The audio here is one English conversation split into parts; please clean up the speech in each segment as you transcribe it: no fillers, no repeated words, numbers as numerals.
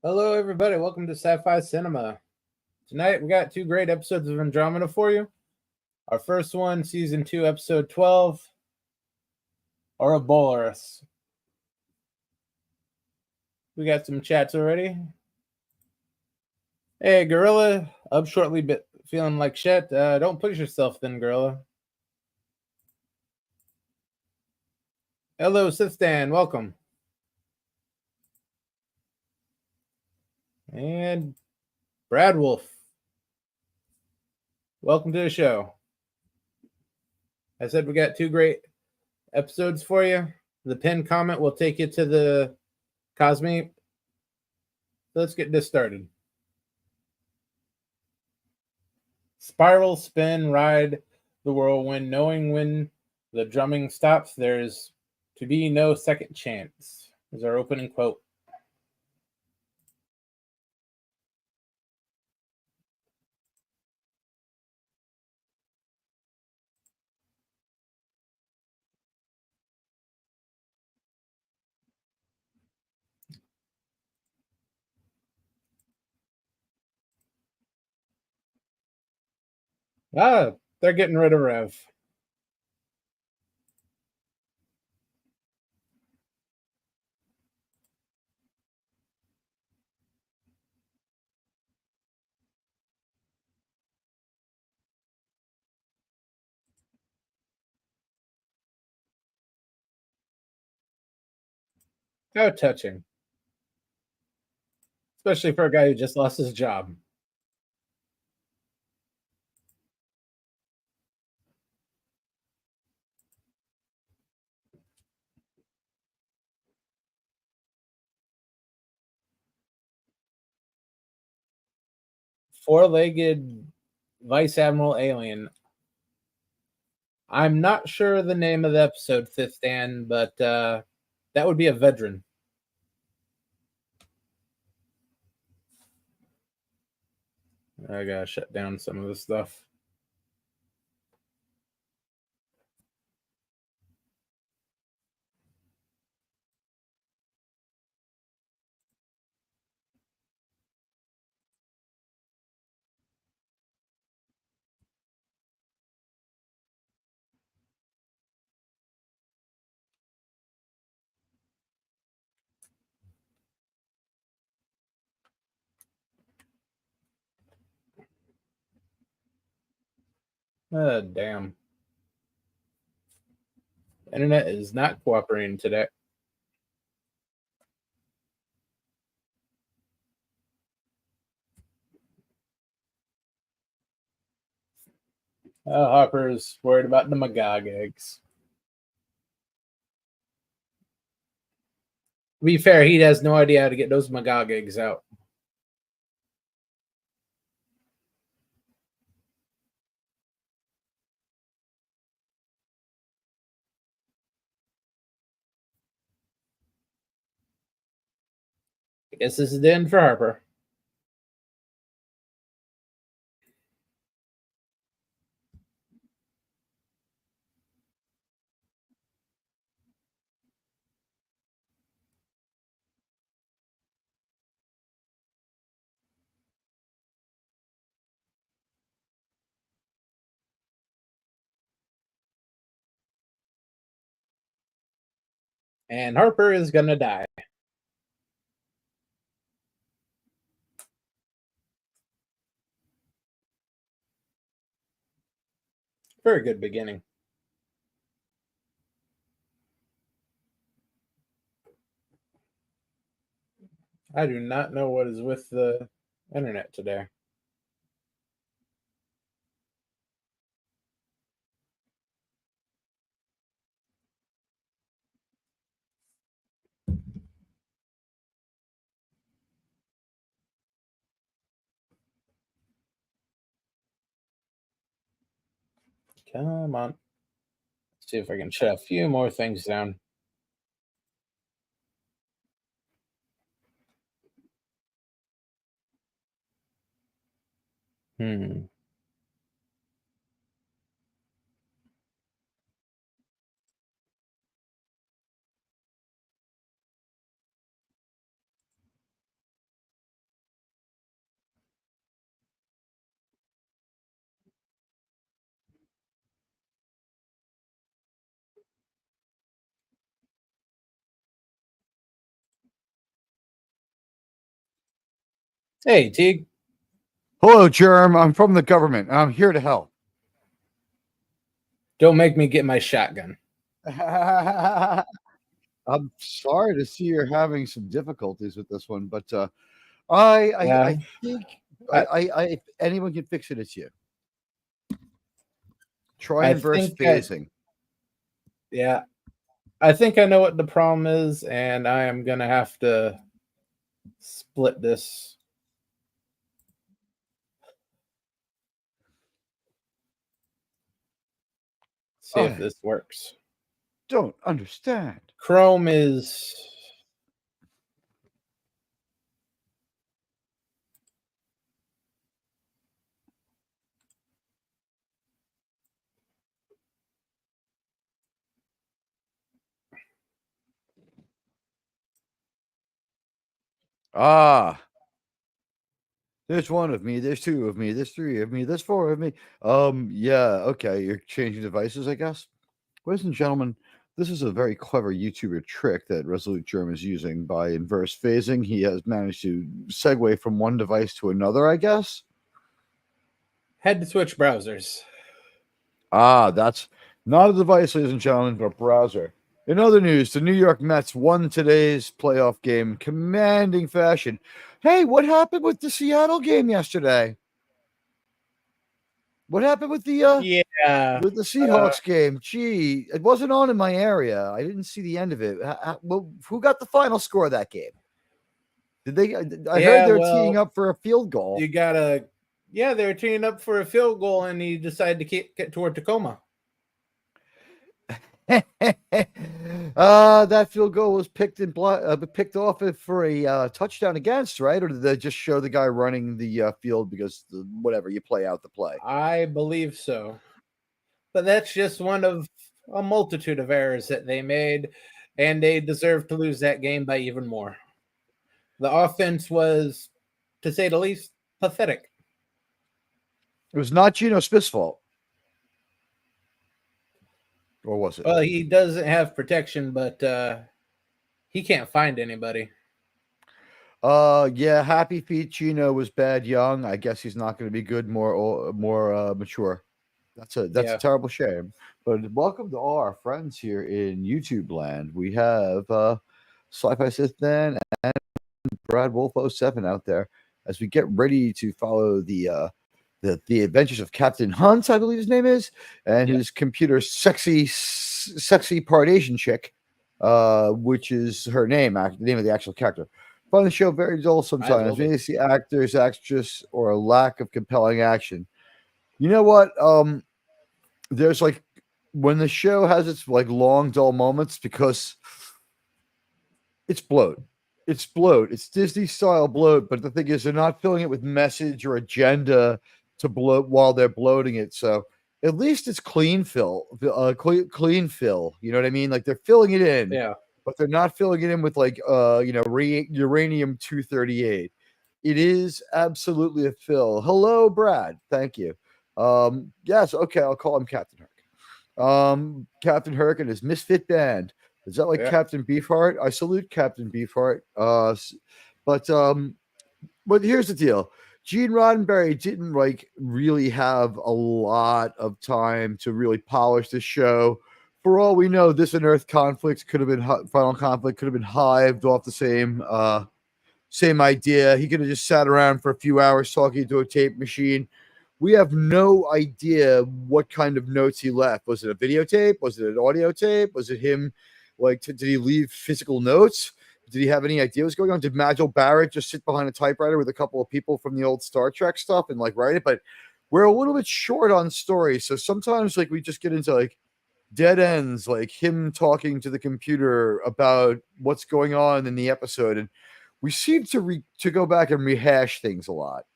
Hello, everybody. Welcome to Sci-Fi Cinema. Tonight, we got two great episodes of Andromeda for you. Our first one, Season 2, Episode 12, Ouroboros. We got some chats already. Hey, Gorilla. Up shortly, but feeling like shit. Don't push yourself then, Gorilla. Hello, Sithstan. Welcome. And Brad Wolf. Welcome to the show. I said we got two great episodes for you. The pinned comment will take you to the Cosme. Let's get this started. Spiral, spin, ride the whirlwind, knowing when the drumming stops, there's to be no second chance, is our opening quote. They're getting rid of Rev. How touching. Especially for a guy who just lost his job. Four-legged Vice Admiral alien. I'm not sure the name of the episode, Fifth Dan, but that would be a veteran. I gotta shut down some of this stuff. Damn. Internet is not cooperating today. Hopper's worried about the Magog eggs. To be fair, he has no idea how to get those Magog eggs out. I guess this is the end for Harper. And Harper is gonna die. Very good beginning. I do not know what is with the internet today. Come on. Let's see if I can shut a few more things down. Hmm. Hey, Teague. Hello, Germ. I'm from the government. I'm here to help. Don't make me get my shotgun. I'm sorry to see you're having some difficulties with this one, but I think if anyone can fix it, it's you. Try I inverse think phasing. yeah, I think I know what the problem is, and I am gonna have to split this. See if this works. Don't understand. Chrome is There's one of me, there's two of me, there's three of me, there's four of me. Yeah, okay, you're changing devices, I guess. Ladies and gentlemen, this is a very clever YouTuber trick that Resolute Germ is using by inverse phasing. He has managed to segue from one device to another, I guess. had to switch browsers. That's not a device, ladies and gentlemen, but a browser. In other news, the New York Mets won today's playoff game, commanding fashion. Hey, what happened with the Seattle game yesterday? What happened with the Seahawks game? Gee, it wasn't on in my area. I didn't see the end of it. Well, who got the final score of that game? Did they? I heard they're teeing up for a field goal. They were teeing up for a field goal, and he decided to get toward Tacoma. That field goal was picked off for a touchdown against, right? Or did they just show the guy running the field because whatever, you play out the play? I believe so, but that's just one of a multitude of errors that they made, and they deserve to lose that game by even more. The offense was, to say the least, pathetic. It was not Geno Smith's fault. Or was it? Well, he doesn't have protection, but he can't find anybody. Yeah, Happy Feet Gino was bad young. I guess he's not going to be good more mature. That's a terrible shame. But welcome to all our friends here in YouTube land. We have Sci-Fi Sith Dan and Brad Wolf 07 out there as we get ready to follow the adventures of Captain Hunt, I believe his name is, and his computer sexy part Asian chick, which is her name, the name of the actual character. Find the show very dull sometimes. Maybe see actors, actress, or a lack of compelling action. You know what? There's like when the show has its like long, dull moments because it's bloat. It's bloat. It's Disney style bloat, but the thing is, they're not filling it with message or agenda to bloat while they're bloating it. So at least it's clean fill. Clean fill. You know what I mean? Like they're filling it in. Yeah. But they're not filling it in with like uranium 238. It is absolutely a fill. Hello, Brad. Thank you. Yes, okay, I'll call him Captain Herc. Captain Herc and his Misfit Band. Is that like Captain Beefheart? I salute Captain Beefheart. But here's the deal. Gene Roddenberry didn't like really have a lot of time to really polish the show. For all we know, this and Earth conflict could have been Final Conflict could have been hived off the same idea. He could have just sat around for a few hours talking to a tape machine. We have no idea what kind of notes he left. Was it a videotape? Was it an audio tape? Was it him? Like, did he leave physical notes? Did he have any idea what's going on? Did Majel Barrett just sit behind a typewriter with a couple of people from the old Star Trek stuff and like write it? But we're a little bit short on stories, so sometimes like we just get into like dead ends, like him talking to the computer about what's going on in the episode, and we seem to go back and rehash things a lot.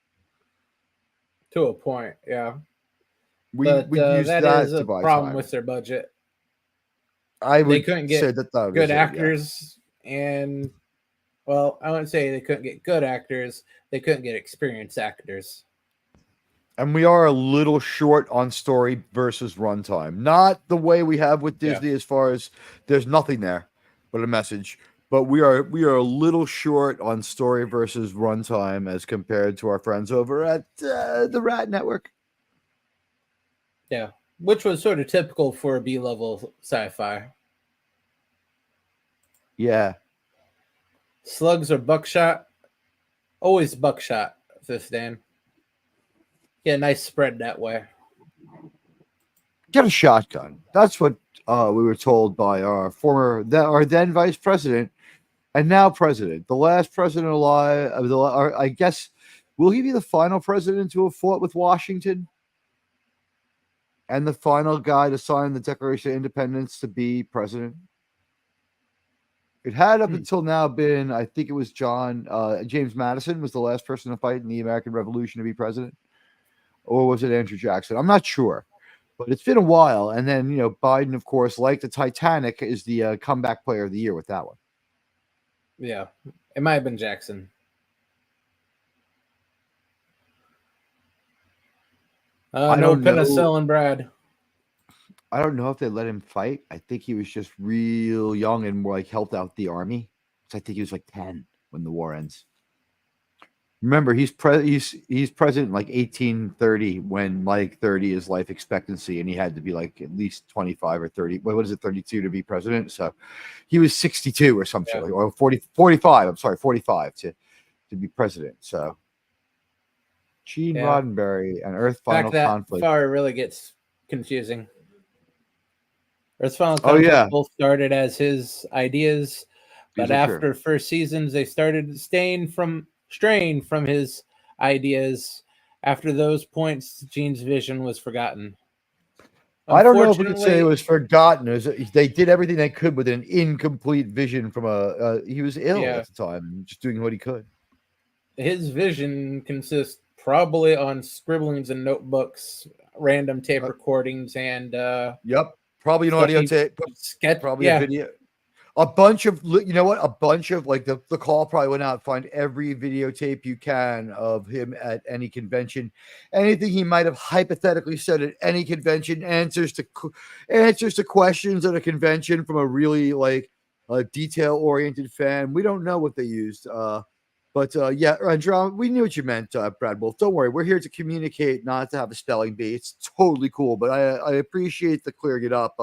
To a point, yeah. We use that is a problem with their budget. They couldn't get good actors, and well, I wouldn't say they couldn't get good actors. They couldn't get experienced actors. And we are a little short on story versus runtime. Not the way we have with Disney as far as there's nothing there but a message. but we are a little short on story versus runtime as compared to our friends over at the Rat Network. Yeah, which was sort of typical for a B-level sci-fi. Yeah. Slugs or buckshot? Always buckshot, this Dan. Get a nice spread that way. Get a shotgun. That's what we were told by our then vice president and now president, the last president alive. I guess, will he be the final president to have fought with Washington? And the final guy to sign the Declaration of Independence to be president? It had up until now been, I think it was James Madison was the last person to fight in the American Revolution to be president. Or was it Andrew Jackson? I'm not sure. But it's been a while. And then, Biden, of course, like the Titanic, is the comeback player of the year with that one. Yeah. It might have been Jackson. No penicillin, Brad. I don't know if they let him fight. I think he was just real young and more like helped out the army. So I think he was like 10 when the war ends. Remember, he's president in like 1830 when like 30 is life expectancy, and he had to be like at least 25 or 30. What is it, 32 to be president? So he was 62 or something, or 45. I'm sorry, 45 to be president. So Gene Roddenberry and Earth Final Conflict. Far really gets confusing. Earth Final Conflict both started as his ideas, but after first seasons, they started straying from his ideas. After those points, Gene's vision was forgotten. I don't know if we could say it was forgotten. They did everything they could with an incomplete vision from he was ill at the time, just doing what he could. His vision consists probably on scribblings and notebooks, random tape recordings, and probably an audio tape, probably a video. A bunch of like the call probably went out, find every videotape you can of him at any convention, anything he might have hypothetically said at any convention, answers to questions at a convention from a really a detail oriented fan. We don't know what they used. Androm, we knew what you meant, Brad Wolf. Don't worry, we're here to communicate, not to have a spelling bee. It's totally cool, but I appreciate the clearing it up.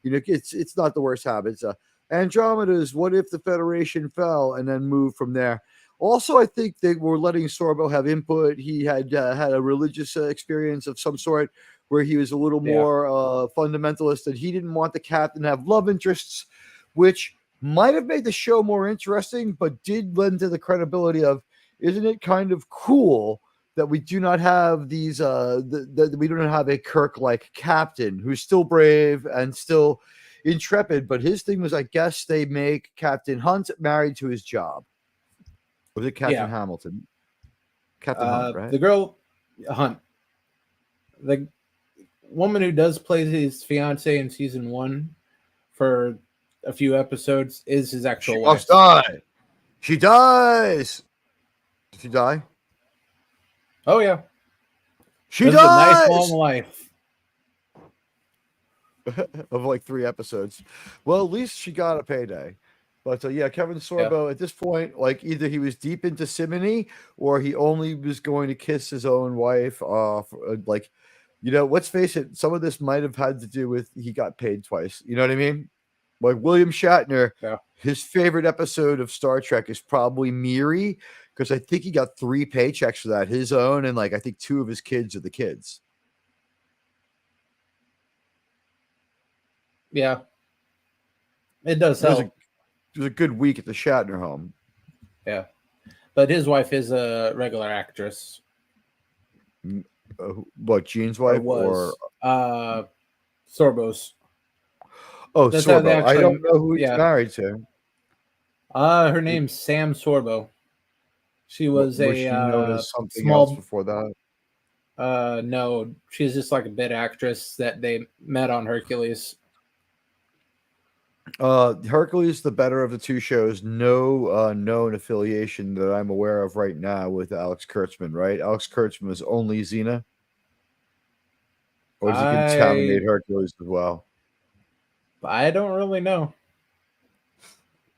It's not the worst habits. Andromeda's what if the Federation fell, and then move from there. Also, I think they were letting Sorbo have input. He had a religious experience of some sort where he was a little more fundamentalist, and he didn't want the captain to have love interests, which might have made the show more interesting, but did lend to the credibility of, isn't it kind of cool that we do not have these, that we don't have a Kirk-like captain who's still brave and still intrepid, but his thing was, I guess they make Captain Hunt married to his job. Was it Captain Hamilton? Captain Hunt, right? The girl, Hunt. The woman who does play his fiance in season 1 for a few episodes is his actual wife. Must die. She dies. Did she die? Oh yeah. She dies. A nice long life of like 3 episodes. Well, at least she got a payday. But Kevin Sorbo at this point, like either he was deep into simony or he only was going to kiss his own wife off. Let's face it, some of this might have had to do with he got paid twice. You know what I mean? Like William Shatner, his favorite episode of Star Trek is probably Miri, because I think he got 3 paychecks for that, his own, and I think 2 of his kids are the kids. Yeah, it does help. It was a good week at the Shatner home. Yeah, but his wife is a regular actress. What, Gene's wife or Sorbo's? Oh, Sorbo. I don't know who he's married to. Her name's Sam Sorbo. She was she known as something else before that? No, she's just like a bit actress that they met on Hercules. Hercules, the better of the 2 shows. No known affiliation that I'm aware of right now with Alex Kurtzman, right? Alex Kurtzman was only Xena? Or does he contaminate Hercules as well? I don't really know.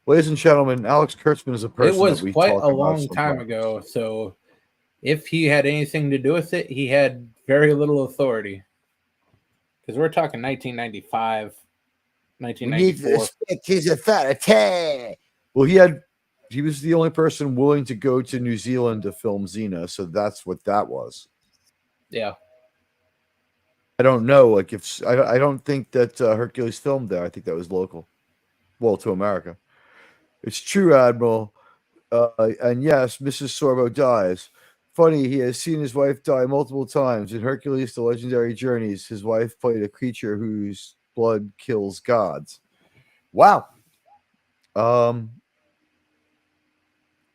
Ladies and gentlemen, Alex Kurtzman is a It person that was we quite talk a about long time sometimes. ago, so if he had anything to do with it, he had very little authority. Because we're talking 1995, We need to 1994. respect his authority. Well, he was the only person willing to go to New Zealand to film Xena, so that's what that was. Yeah. I don't know, like if I don't think that Hercules filmed there. I think that was local, well, to America. It's true, Admiral. And yes, Mrs. Sorbo dies. Funny, he has seen his wife die multiple times. In Hercules: The Legendary Journeys, his wife played a creature whose blood kills gods. Wow. Um.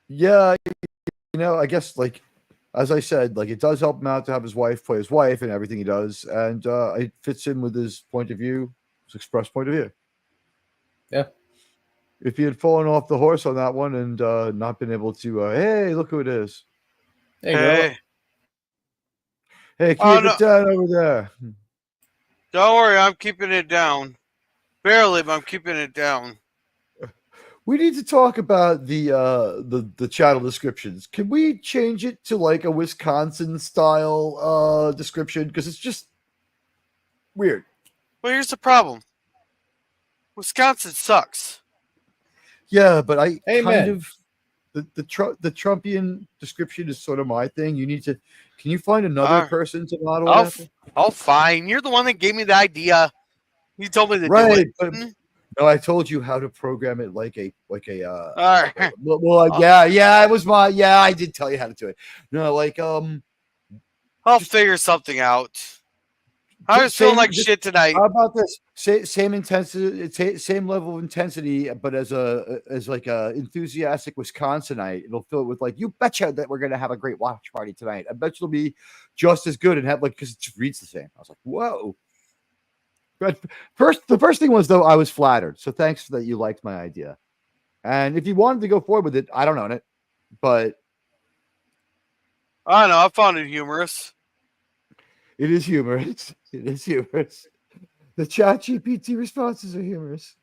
Yeah, I guess like as I said, like it does help him out to have his wife play his wife and everything he does, and it fits in with his point of view, his expressed point of view. Yeah. If he had fallen off the horse on that one and not been able to, hey, look who it is. There you go. Hey, Oh keep no! it down over there. Don't worry, I'm keeping it down. Barely, but I'm keeping it down. We need to talk about the channel descriptions. Can we change it to like a Wisconsin style description? Because it's just weird. Well, here's the problem. Wisconsin sucks. Yeah, but I kind Amen. of the Trumpian description is sort of my thing. You need to. Can you find another person to model it after? Oh, fine. You're the one that gave me the idea. You told me to do Right, it. but no, I told you how to program it like a All right. yeah, it was I did tell you how to do it. No, like I'll figure something out. I was feeling like shit tonight. How about this? Same intensity, same level of intensity, but as like a enthusiastic Wisconsinite, it'll fill it with like, you betcha that we're gonna have a great watch party tonight. I bet it'll be just as good and have like because it just reads the same. I was like, whoa. But the first thing was though, I was flattered. So thanks that you liked my idea. And if you wanted to go forward with it, I don't own it, but I don't know. I found it humorous. it is humorous. It is humorous. The chat GPT responses are humorous.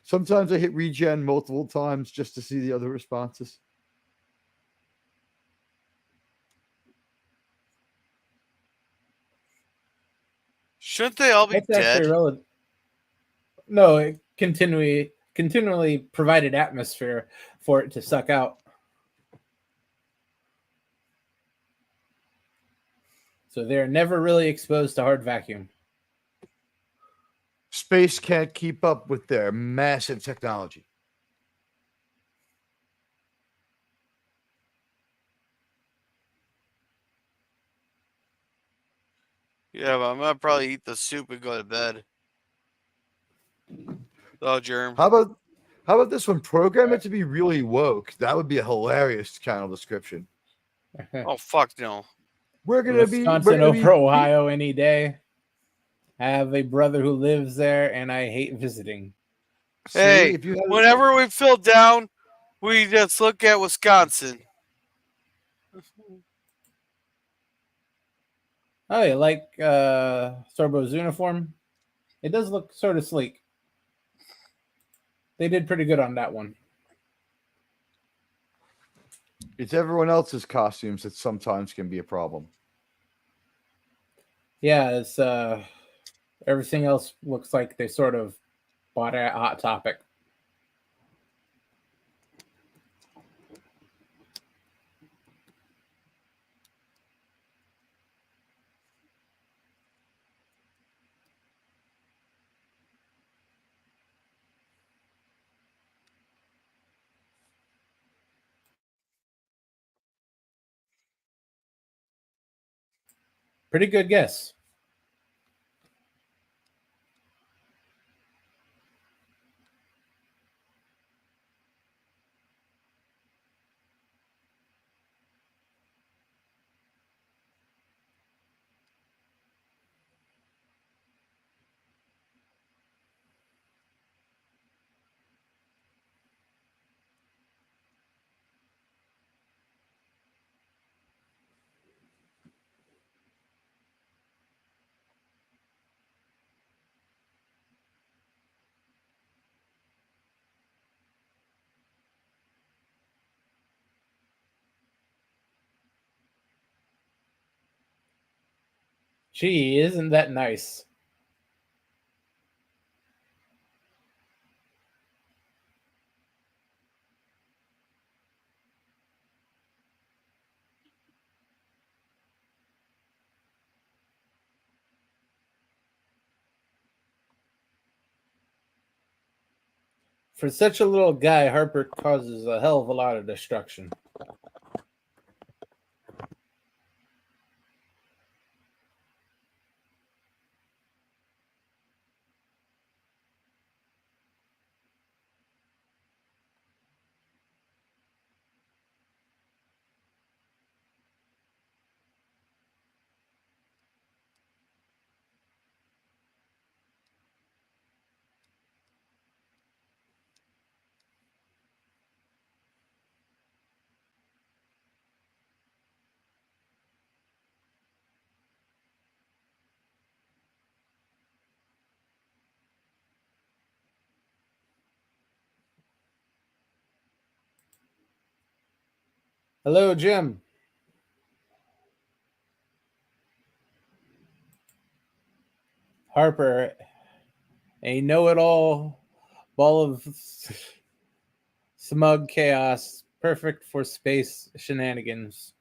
Sometimes I hit regen multiple times just to see the other responses. Shouldn't they all be That's dead? actually relative. No, it continually provided atmosphere for it to suck out. So they're never really exposed to hard vacuum. Space can't keep up with their massive technology. Yeah, but I'm gonna probably eat the soup and go to bed. Oh, germ. How about this one? Program it to be really woke. That would be a hilarious channel description. Oh, fuck no. We're gonna Wisconsin over Ohio any day. I have a brother who lives there, and I hate visiting. Hey, if you whenever we feel down, we just look at Wisconsin. Oh, you like Sorbo's uniform? It does look sort of sleek. They did pretty good on that one. It's everyone else's costumes that sometimes can be a problem. Yeah, it's everything else looks like they sort of bought at Hot Topic. Pretty good guess. Gee, isn't that nice? For such a little guy, Harper causes a hell of a lot of destruction. Hello, Jim. Harper, a know-it-all ball of smug chaos, perfect for space shenanigans.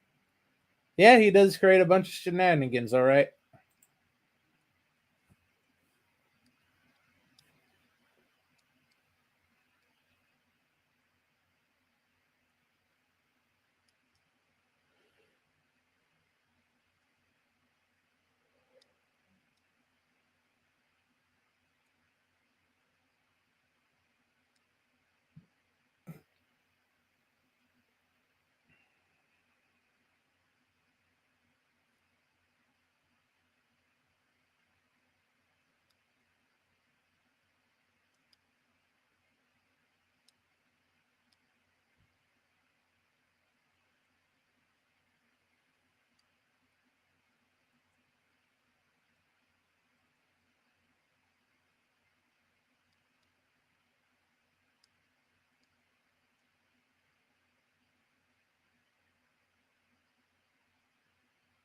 Yeah, he does create a bunch of shenanigans, all right.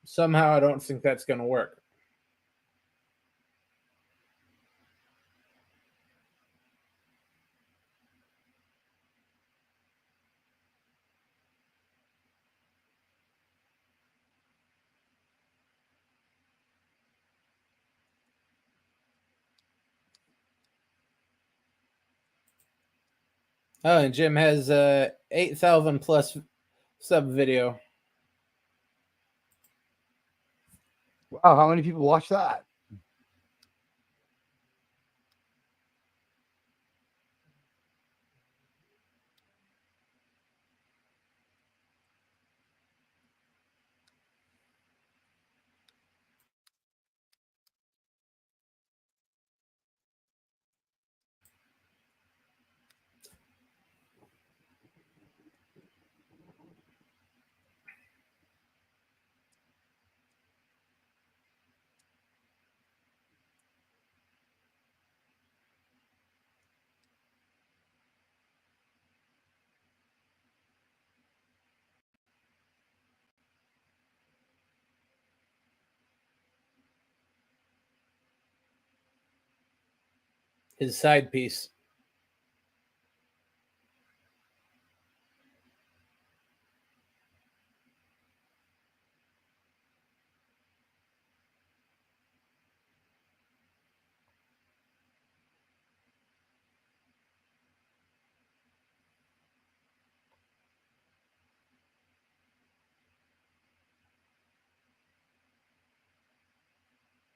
Somehow I don't think that's going to work. Oh, and Jim has 8,000 plus sub video. Wow, how many people watch that? His side piece.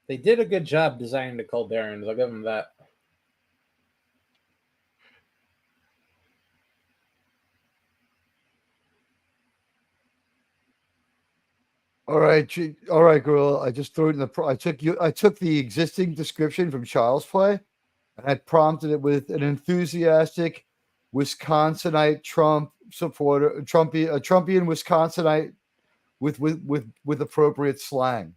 They did a good job designing the Calderans. I'll give them that. All right, girl. I just threw it in the. I took the existing description from Child's Play, and I prompted it with an enthusiastic Wisconsinite Trump supporter, a Trumpian Wisconsinite with appropriate slang.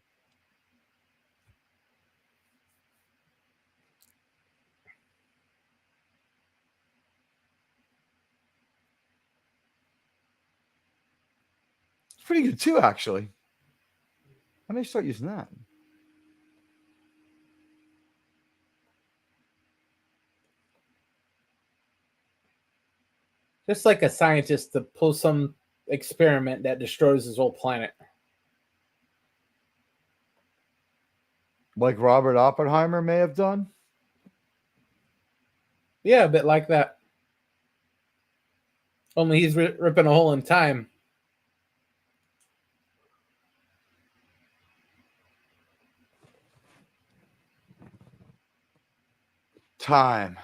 It's pretty good too, actually. I may start using that. Just like a scientist to pull some experiment that destroys his whole planet. Like Robert Oppenheimer may have done? Yeah, a bit like that. Only he's ripping a hole in time. Time.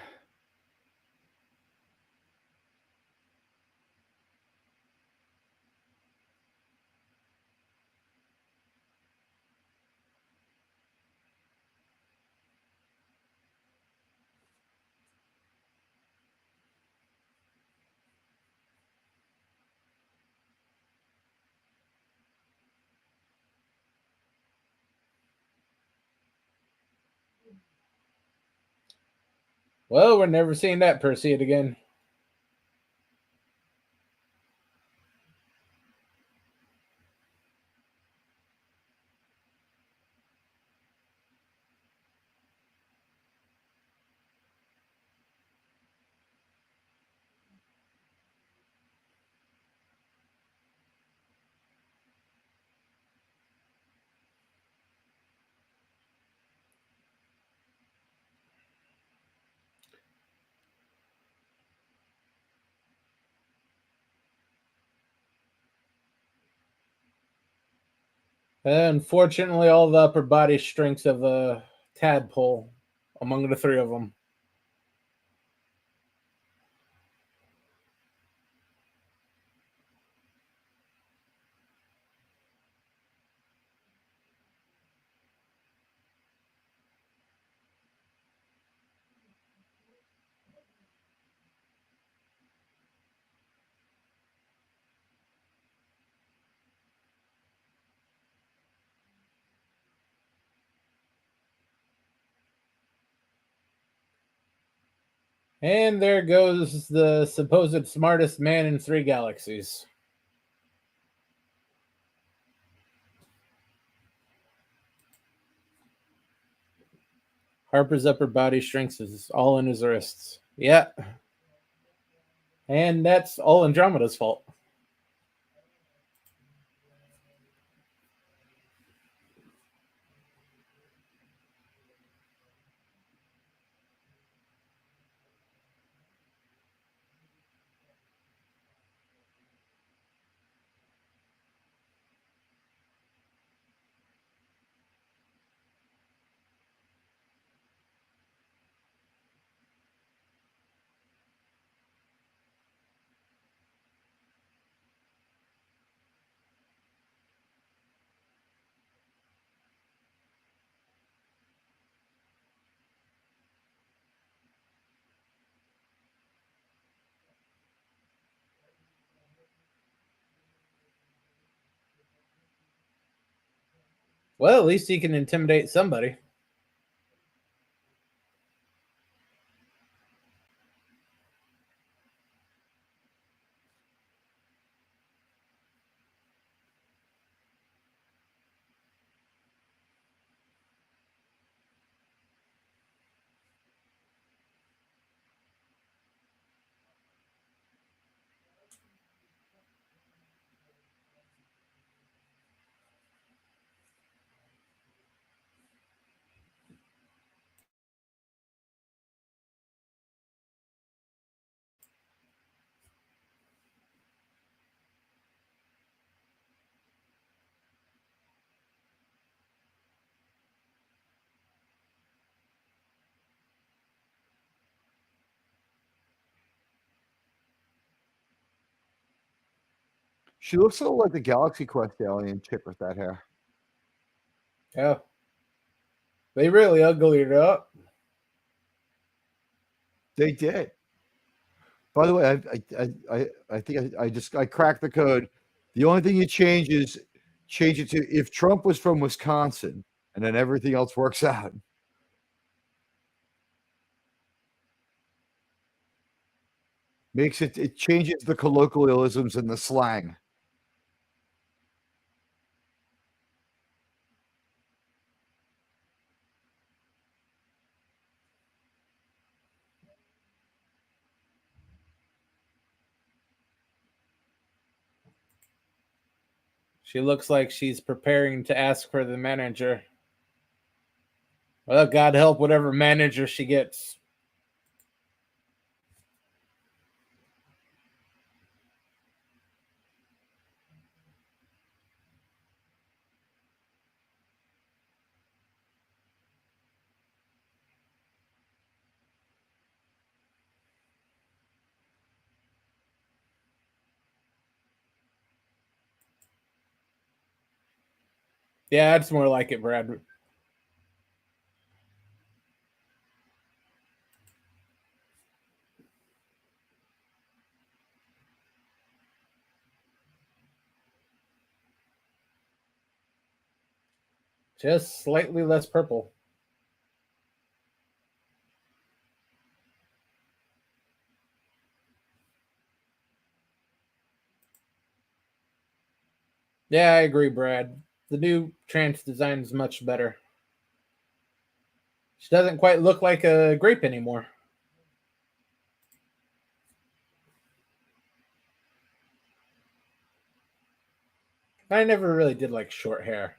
Well, we're never seeing that Perseid again. Unfortunately, all the upper body strengths of a tadpole among the three of them. And there goes the supposed smartest man in 3 galaxies. Harper's upper body strength is all in his wrists. Yeah. And that's all Andromeda's fault. Well, at least he can intimidate somebody. She looks a little like the Galaxy Quest alien chick with that hair. Yeah. They really uglied it up. They did. By the way, I think I cracked the code. The only thing you change it to if Trump was from Wisconsin, and then everything else works out. It changes the colloquialisms and the slang. She looks like she's preparing to ask for the manager. Well, God help whatever manager she gets. Yeah, that's more like it, Brad. Just slightly less purple. Yeah, I agree, Brad. The new trance design is much better. She doesn't quite look like a grape anymore. I never really did like short hair.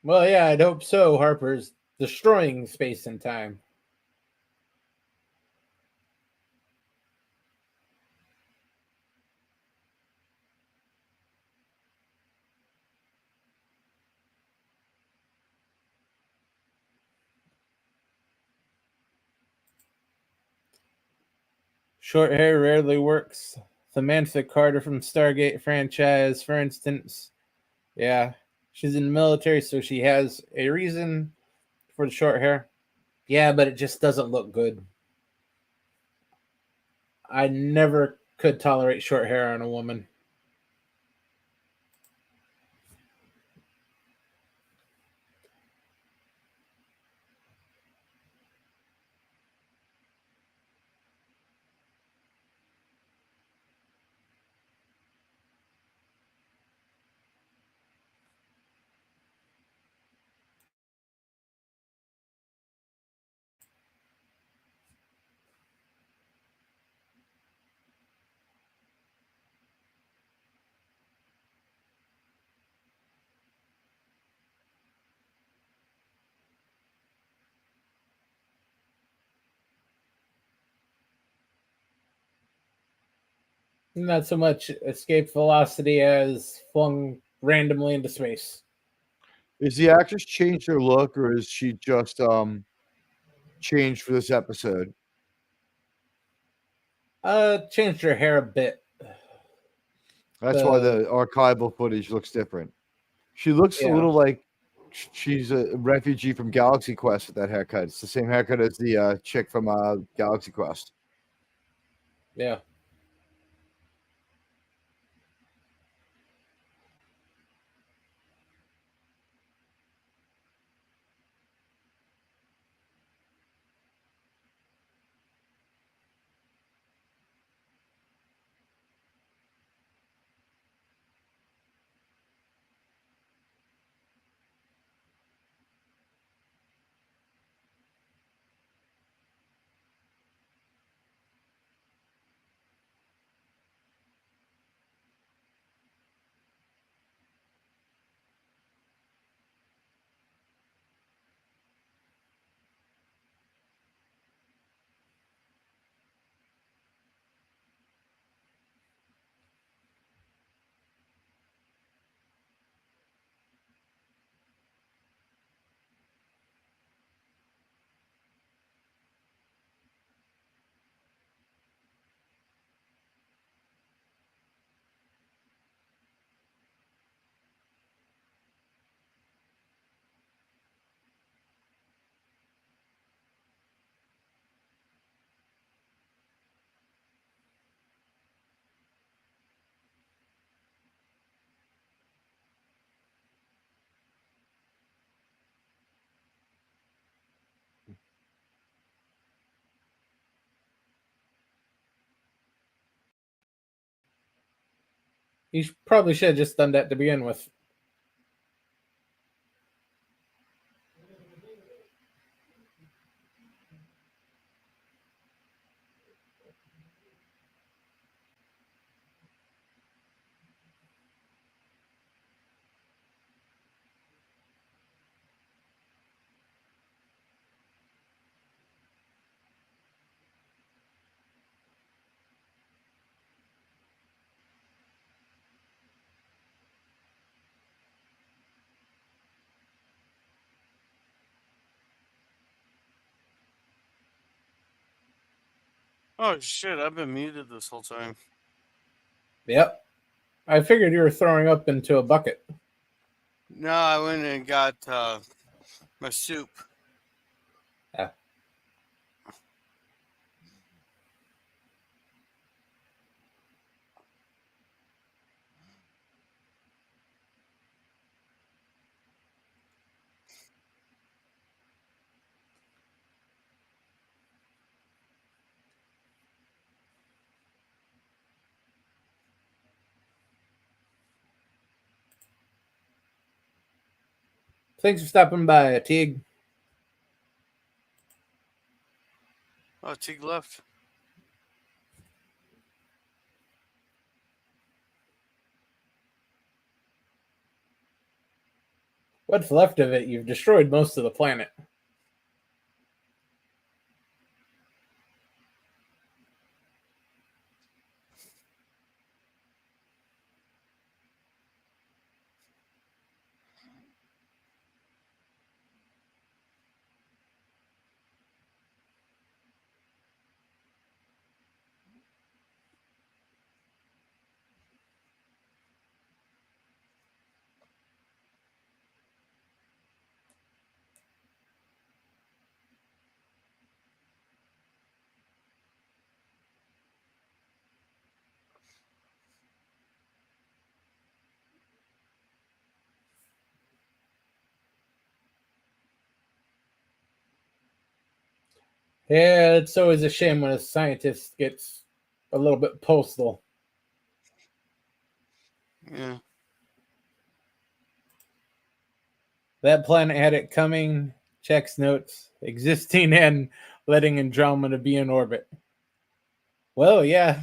Well, yeah, I'd hope so. Harper's destroying space and time. Short hair rarely works. Samantha Carter from Stargate franchise, for instance. Yeah, she's in the military, so she has a reason for the short hair. Yeah, but it just doesn't look good. I never could tolerate short hair on a woman. Not so much escape velocity as flung randomly into space. Is the actress changed her look, or is she just changed for this episode? Changed her hair a bit. That's why the archival footage looks different. She looks a little like she's a refugee from Galaxy Quest with that haircut. It's the same haircut as the chick from Galaxy Quest. Yeah. You probably should have just done that to begin with. Oh shit! I've been muted this whole time. Yep. I figured you were throwing up into a bucket. No, I went and got my soup. Yeah. Thanks for stopping by, Teague. Oh, Tig left. What's left of it? You've destroyed most of the planet. Yeah, it's always a shame when a scientist gets a little bit postal. Yeah. That planet had it coming, checks notes, existing and letting Andromeda be in orbit. Well, yeah.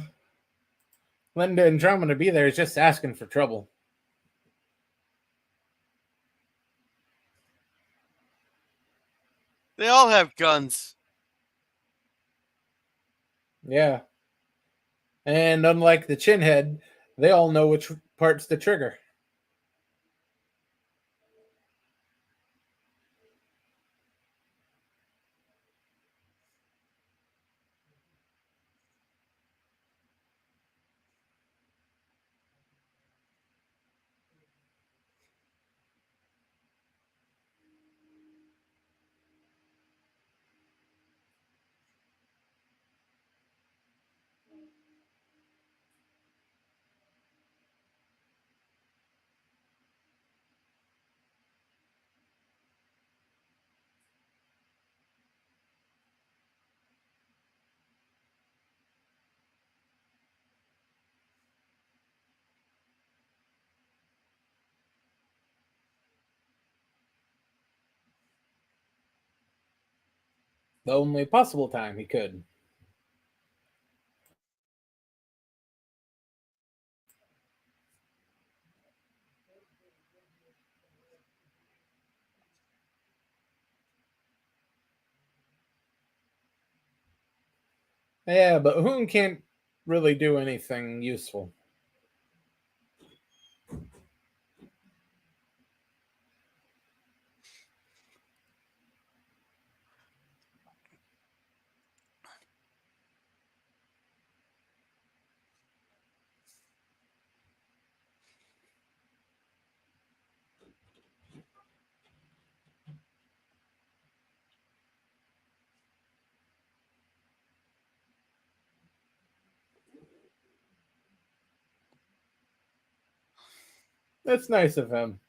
Letting Andromeda be there is just asking for trouble. They all have guns. Yeah. And unlike the Chinhead, they all know which parts to trigger. The only possible time he could. Yeah, but Hoon can't really do anything useful. That's nice of him.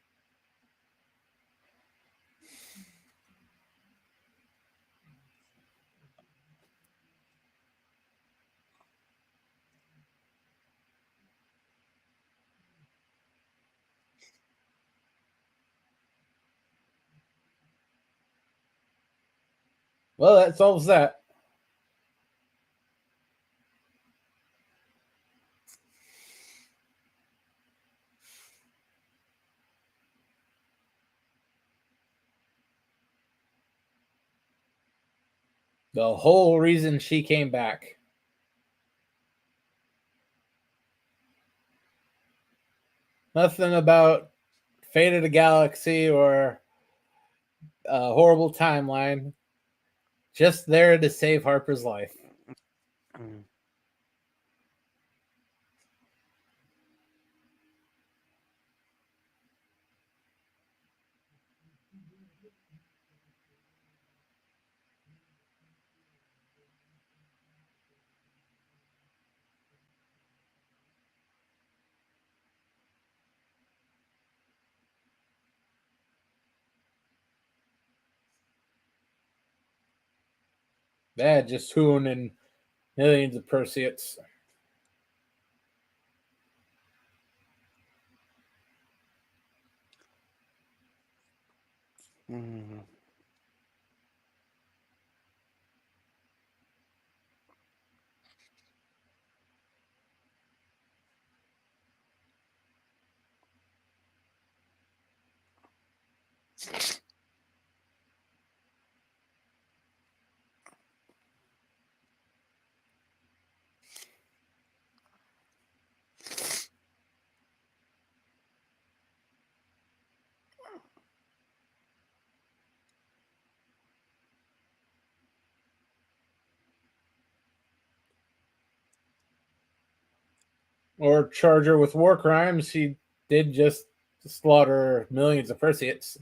Well, that solves that. The whole reason she came back. Nothing about Fate of the Galaxy or a horrible timeline. Just there to save Harper's life. That just hoon and millions of Perseus. Or charge her with war crimes. She did just slaughter millions of Perseus.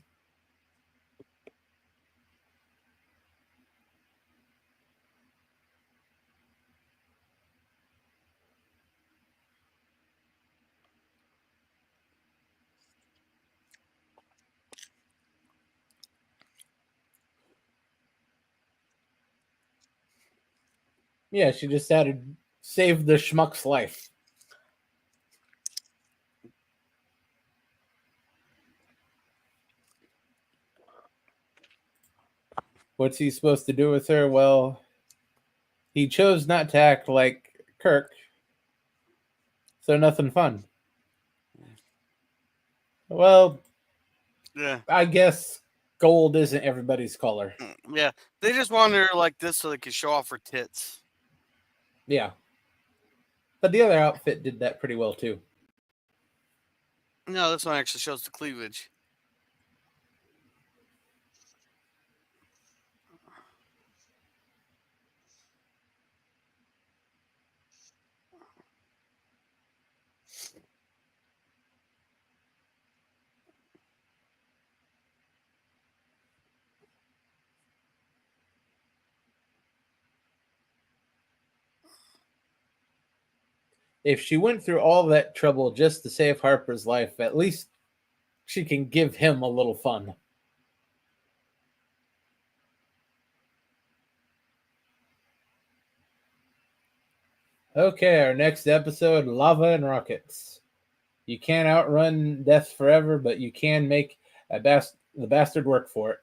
Yeah, she just had to save the schmuck's life. What's he supposed to do with her? Well, he chose not to act like Kirk, so nothing fun. Well, Yeah. I guess gold isn't everybody's color. Yeah. They just wanted her like this so they could show off her tits. Yeah. But the other outfit did that pretty well too. No, this one actually shows the cleavage. If she went through all that trouble just to save Harper's life, at least she can give him a little fun. Okay, our next episode, Lava and Rockets. You can't outrun death forever, but you can make the bastard work for it.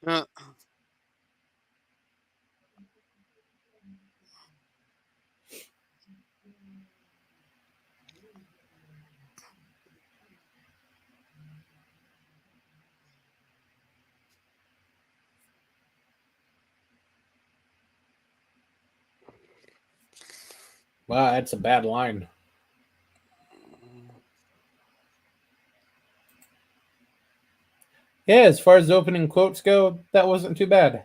Uh, Wow, that's a bad line. Yeah, as far as opening quotes go, that wasn't too bad.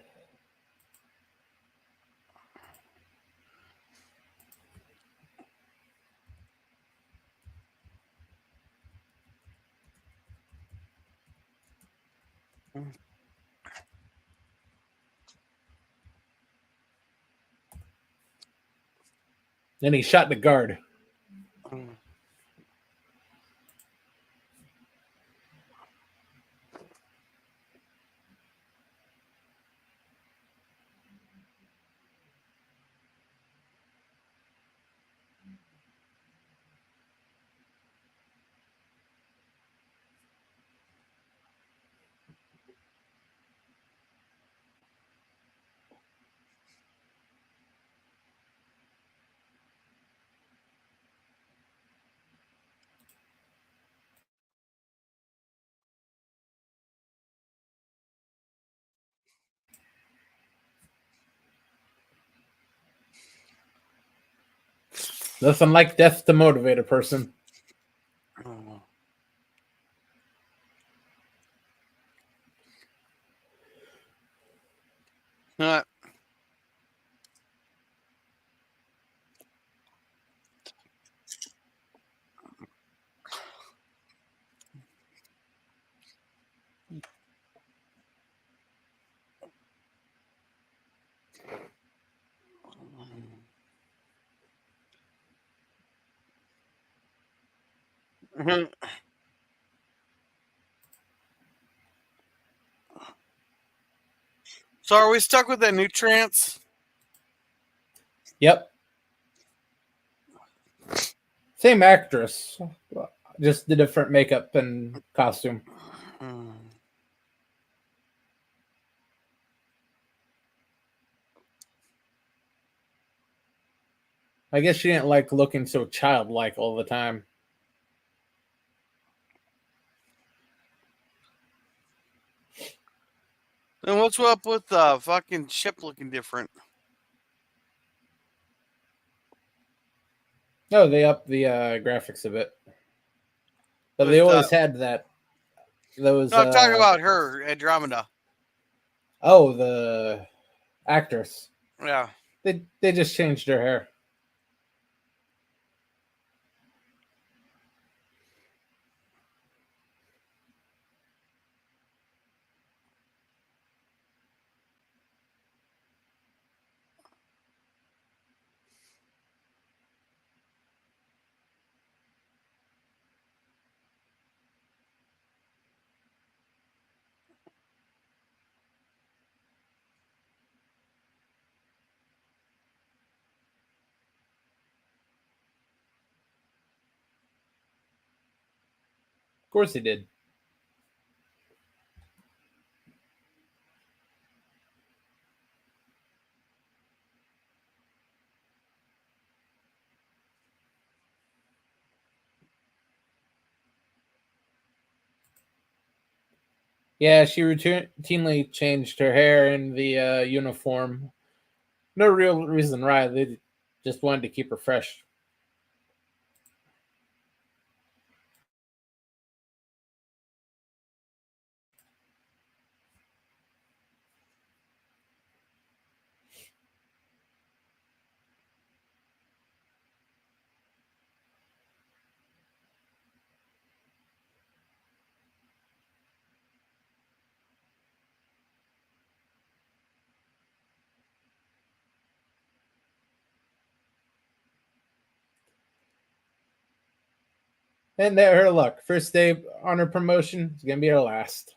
Then he shot the guard. Nothing like death to motivate a person. So are we stuck with the nutrients? Yep. Same actress, just the different makeup and costume. I guess she didn't like looking so childlike all the time. Then what's up with the fucking ship looking different? No, they upped the graphics a bit, but they always had that. Those. No, I'm talking about her, Andromeda. Oh, the actress. Yeah. They just changed her hair. Of course he did. Yeah, she routinely changed her hair and the uniform. No real reason why. They just wanted to keep her fresh. And that her luck. First day on her promotion is gonna be her last.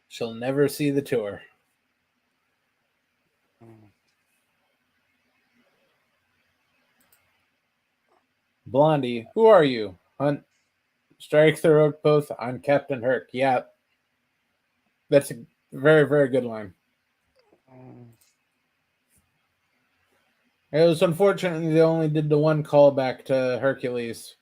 She'll never see the tour. Blondie, who are you? Hunt strike the road both. I'm Captain Herc. Yeah. That's a very, very good line. It was unfortunately they only did the one callback to Hercules.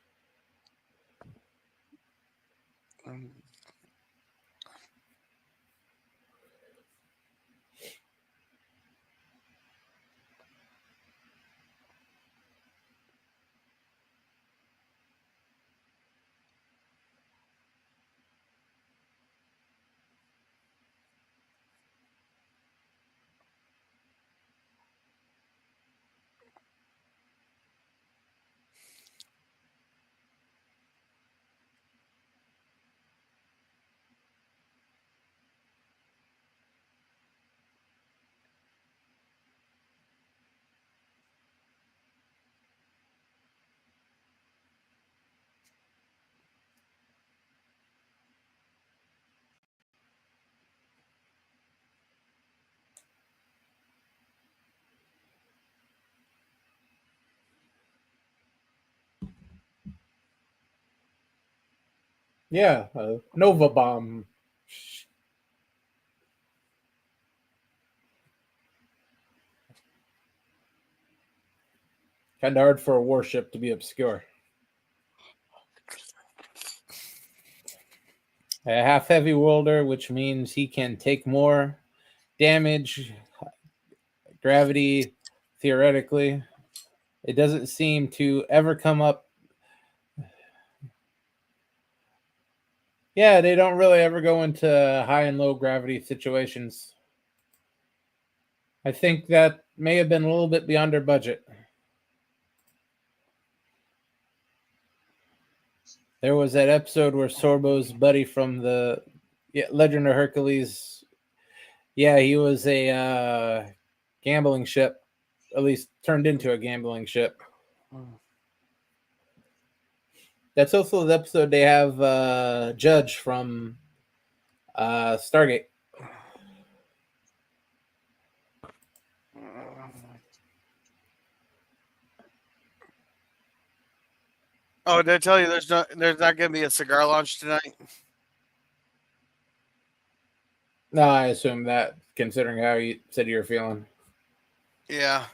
Yeah, Nova Bomb. Kind of hard for a warship to be obscure. A half heavy welder, which means he can take more damage, gravity, theoretically. It doesn't seem to ever come up. Yeah, they don't really ever go into high and low gravity situations. I think that may have been a little bit beyond their budget. There was that episode where Sorbo's buddy from the Legend of Hercules, he was a gambling ship, at least turned into a gambling ship. That's also the episode they have Judge from Stargate. Oh, did I tell you there's not going to be a cigar launch tonight? No, I assume that, considering how you said you were feeling. Yeah.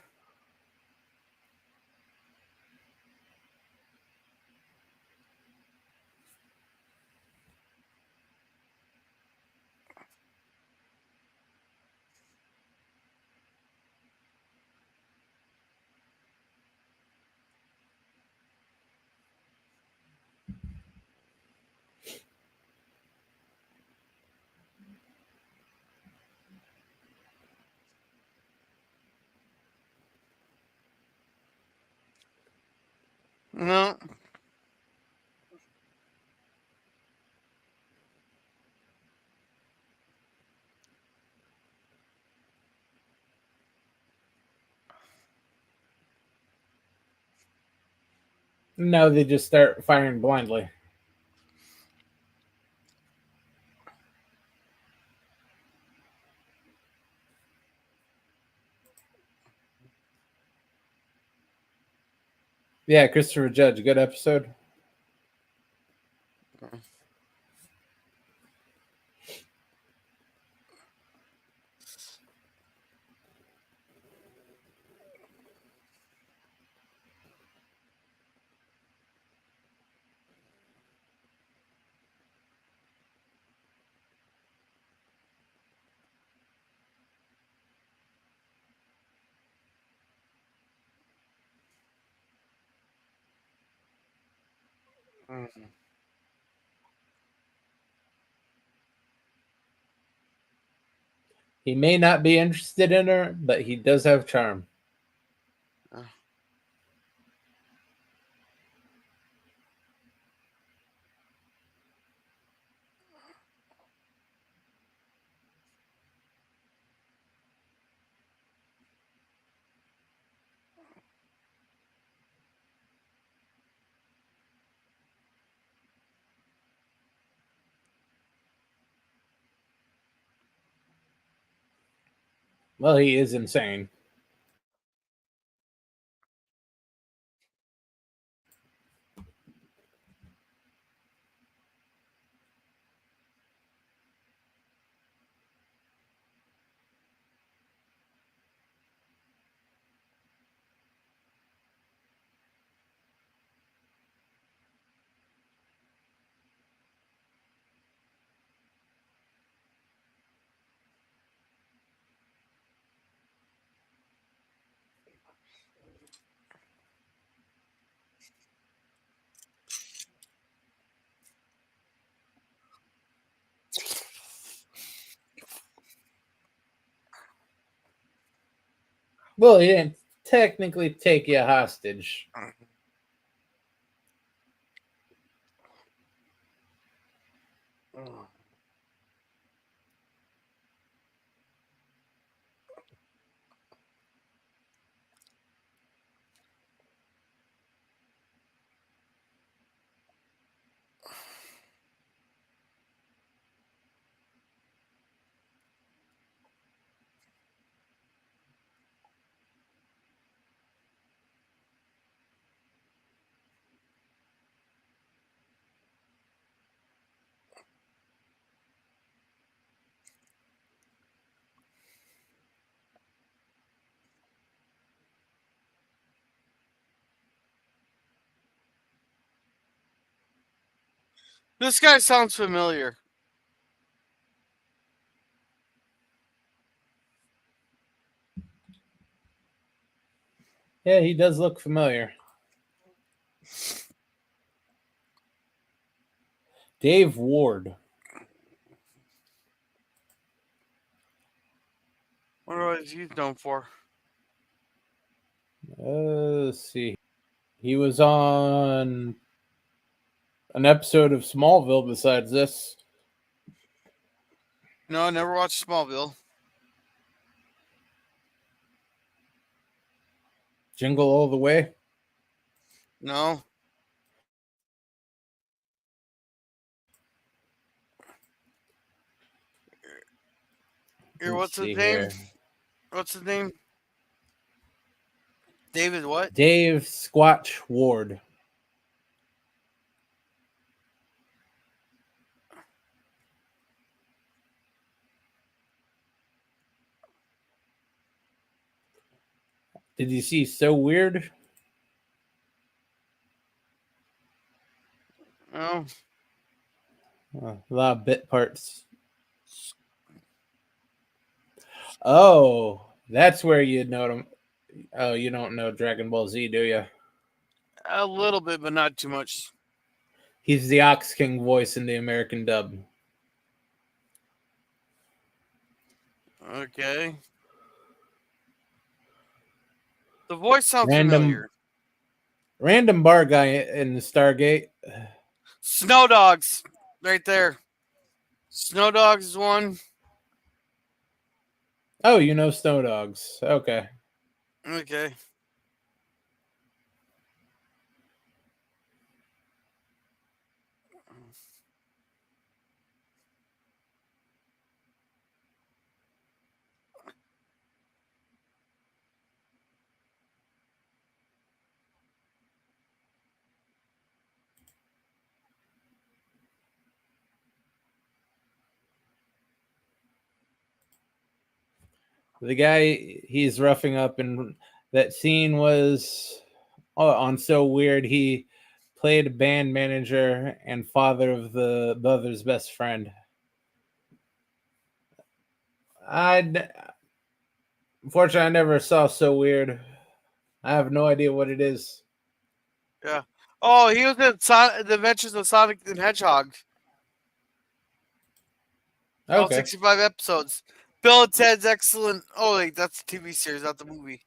No. No, they just start firing blindly. Yeah, Christopher Judge, good episode. He may not be interested in her, but he does have charm. Well, he is insane. Well, he didn't technically take you hostage. This guy sounds familiar. Yeah, he does look familiar. Dave Ward. What is he known for? Let's see. He was on an episode of Smallville besides this. No, I never watched Smallville. Jingle All the Way. No. Here, what's his name? What's his name? David what? Dave Squatch Ward. Did you see So Weird? No. A lot of bit parts. Oh, that's where you'd know him. Oh, you don't know Dragon Ball Z, do you? A little bit, but not too much. He's the Ox King voice in the American dub. Okay. The voice sounds familiar. Random bar guy in the Stargate. Snow Dogs. Right there. Snow Dogs is one. Oh, you know Snow Dogs. Okay. Okay. The guy he's roughing up in that scene was on So Weird. He played a band manager and father of the other's best friend. Unfortunately, I never saw So Weird. I have no idea what it is. Yeah. Oh, he was in The Adventures of Sonic the Hedgehog. All Okay. 65 episodes. Bill and Ted's Excellent. Oh, wait, that's the TV series, not the movie.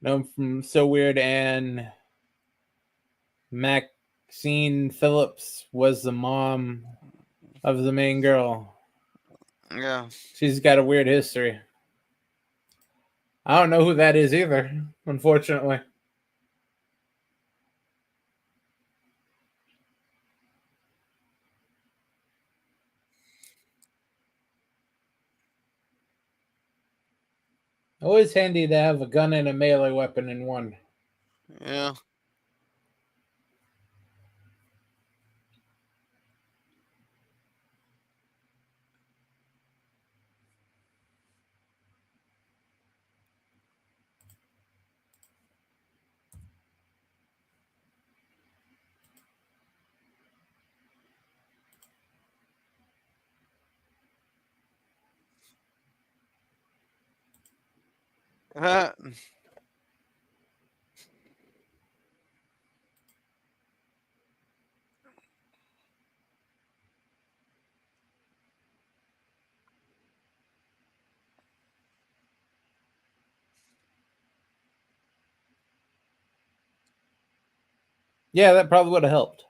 Known from So Weird, and Maxine Phillips was the mom of the main girl. Yeah. She's got a weird history. I don't know who that is either, unfortunately. Always handy to have a gun and a melee weapon in one. Yeah. Yeah, that probably would have helped.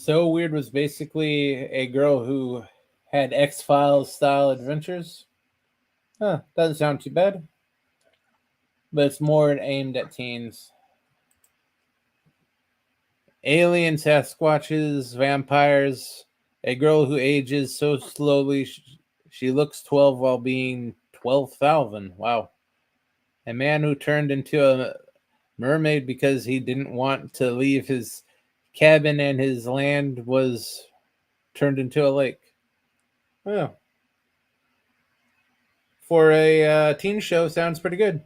So Weird was basically a girl who had X-Files style adventures. Huh, doesn't sound too bad. But it's more aimed at teens. Alien Sasquatches, vampires, a girl who ages so slowly she looks 12 while being 12,000. Wow. A man who turned into a mermaid because he didn't want to leave his cabin and his land was turned into a lake. Oh. For a teen show, sounds pretty good.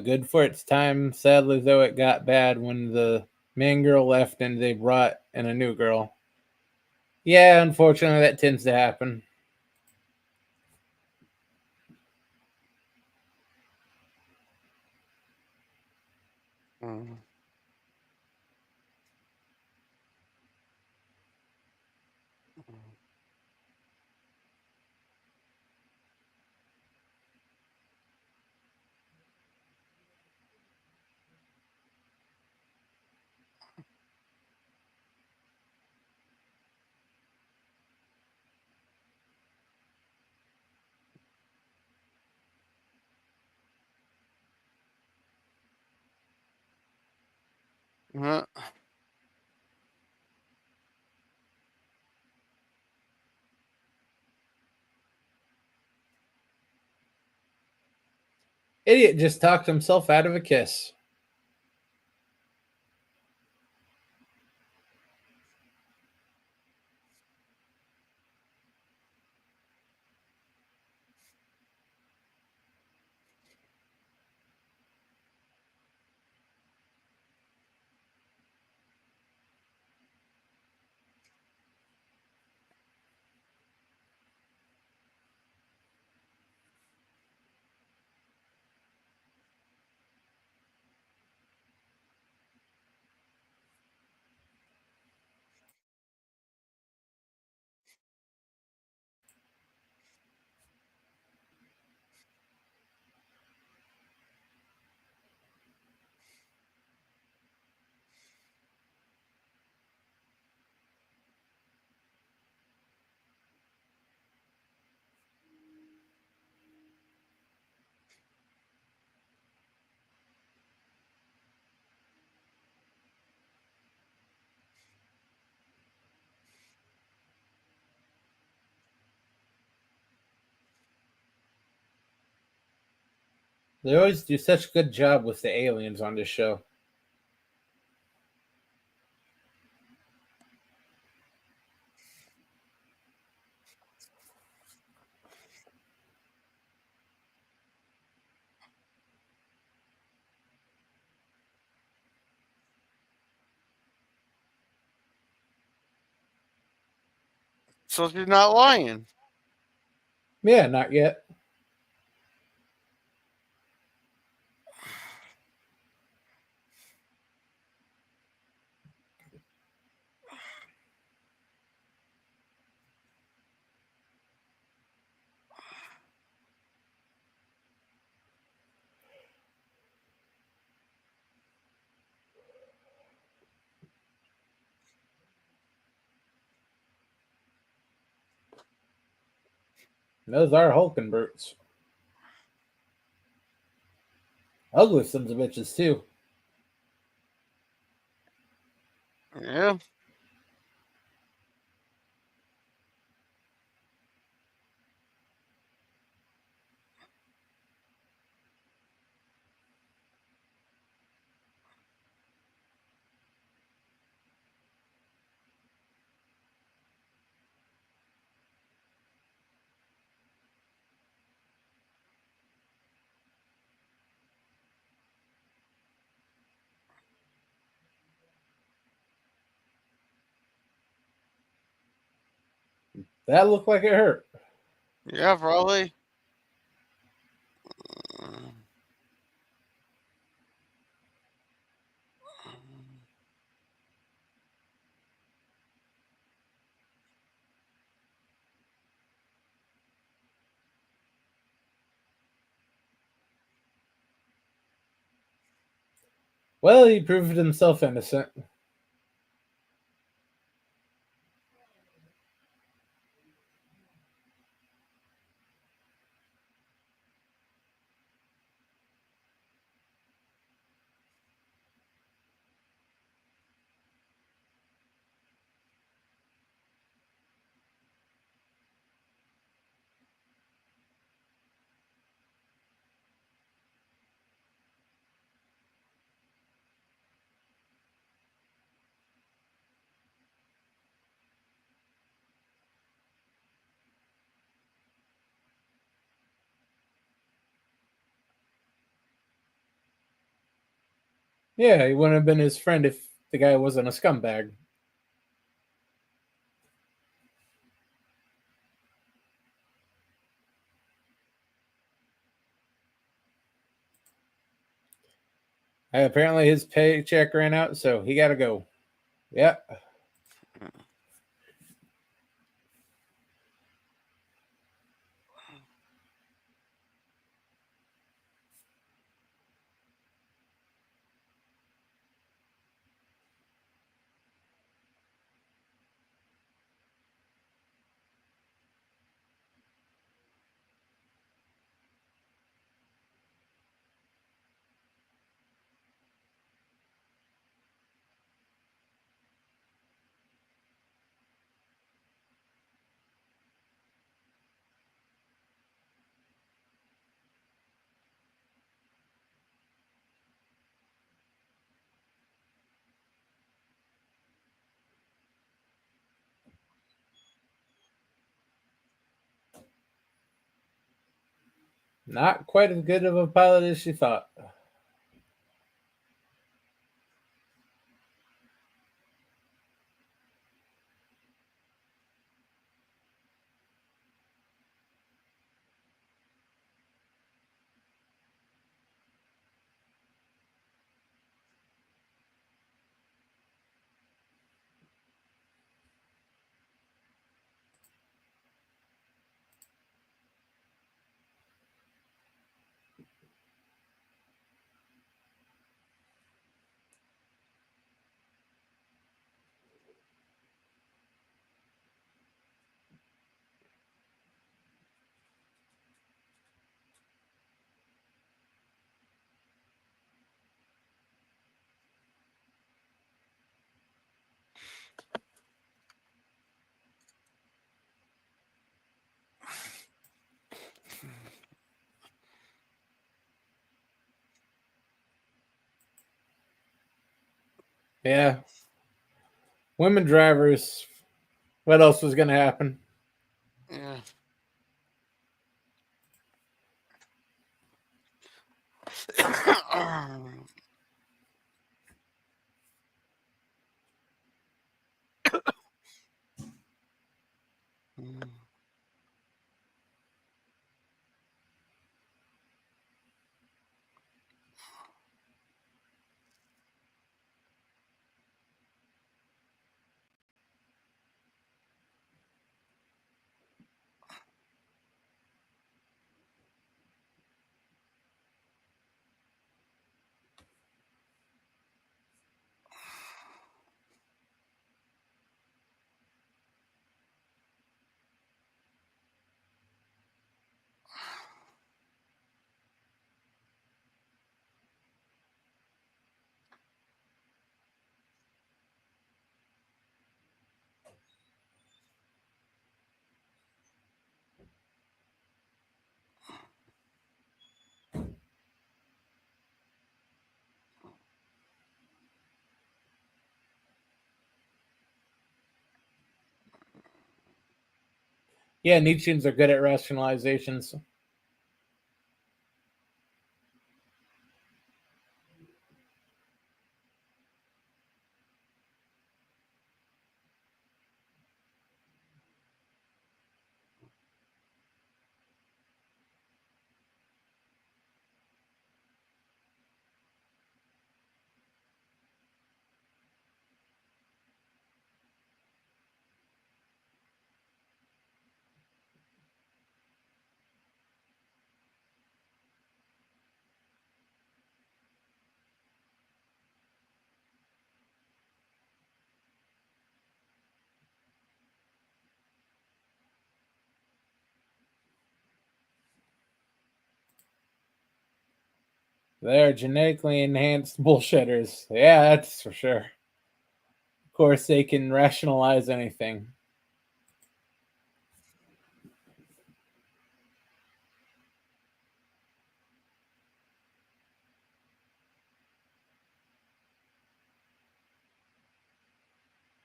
Good for its time. Sadly, though, it got bad when the main girl left and they brought in a new girl. Yeah, unfortunately, that tends to happen. Mm. Uh, Idiot just talked himself out of a kiss. They always do such a good job with the aliens on this show. So she's not lying. Yeah, not yet. Those are Hulking brutes. Ugly sons of bitches, too. Yeah. That looked like it hurt. Yeah, probably. Well, he proved himself innocent. Yeah, he wouldn't have been his friend if the guy wasn't a scumbag. Apparently his paycheck ran out, so he got to go. Yep. Not quite as good of a pilot as she thought. Yeah. Women drivers. What else was going to happen? Yeah. Yeah, Nietzscheans are good at rationalizations. They're genetically enhanced bullshitters. Yeah, that's for sure. Of course, they can rationalize anything.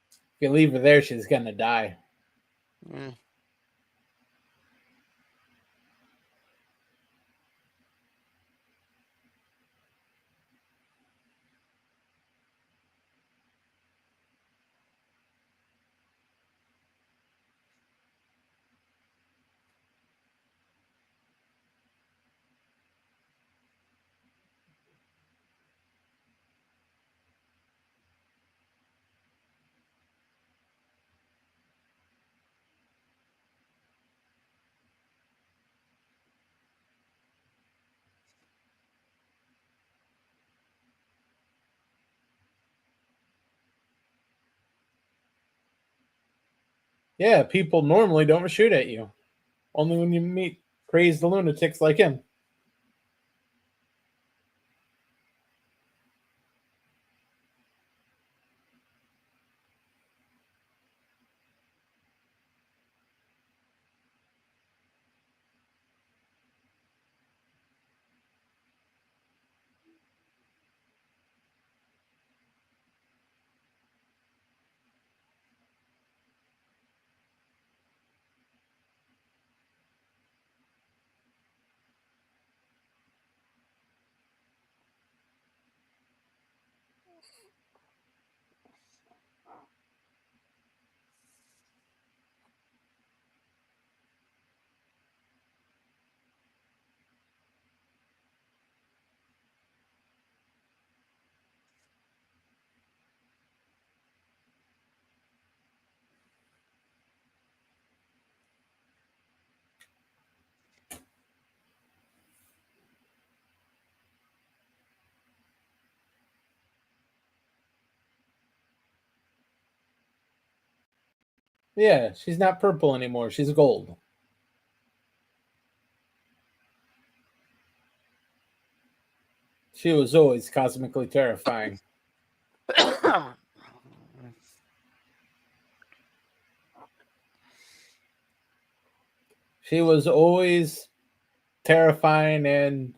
If you leave her there, she's gonna die. Mm. Yeah, people normally don't shoot at you. Only when you meet crazed lunatics like him. Yeah, she's not purple anymore. She's gold. She was always cosmically terrifying. She was always terrifying and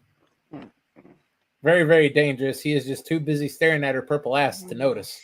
very, very dangerous. He is just too busy staring at her purple ass to notice.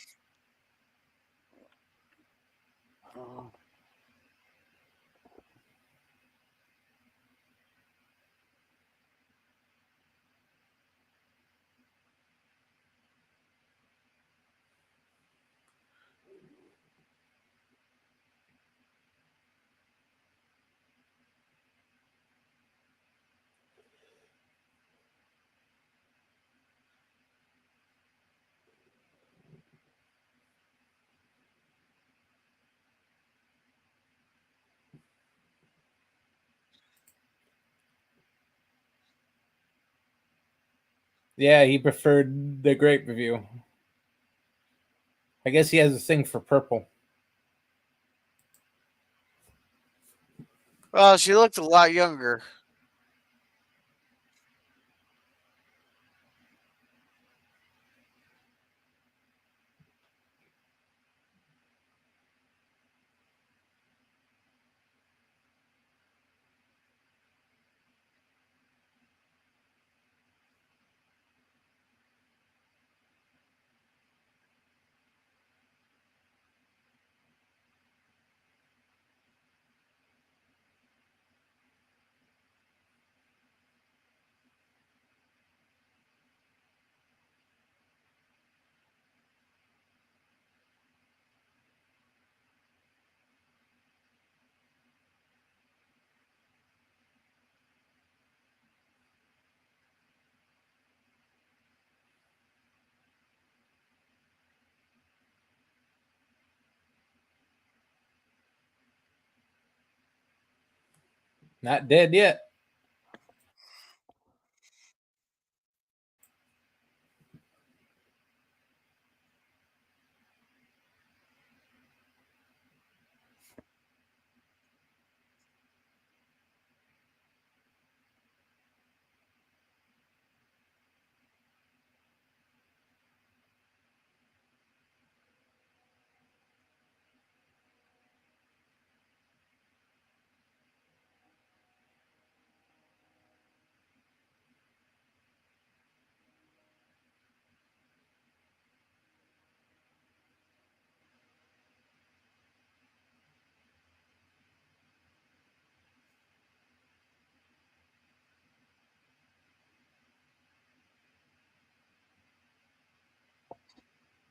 Yeah, he preferred the grape review. I guess he has a thing for purple. Well, she looked a lot younger. Not dead yet.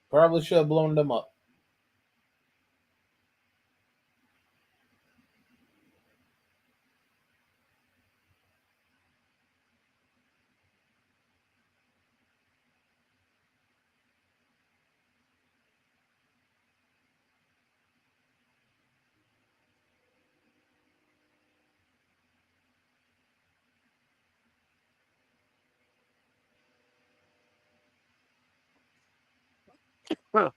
Probably should have blown them up. Huh.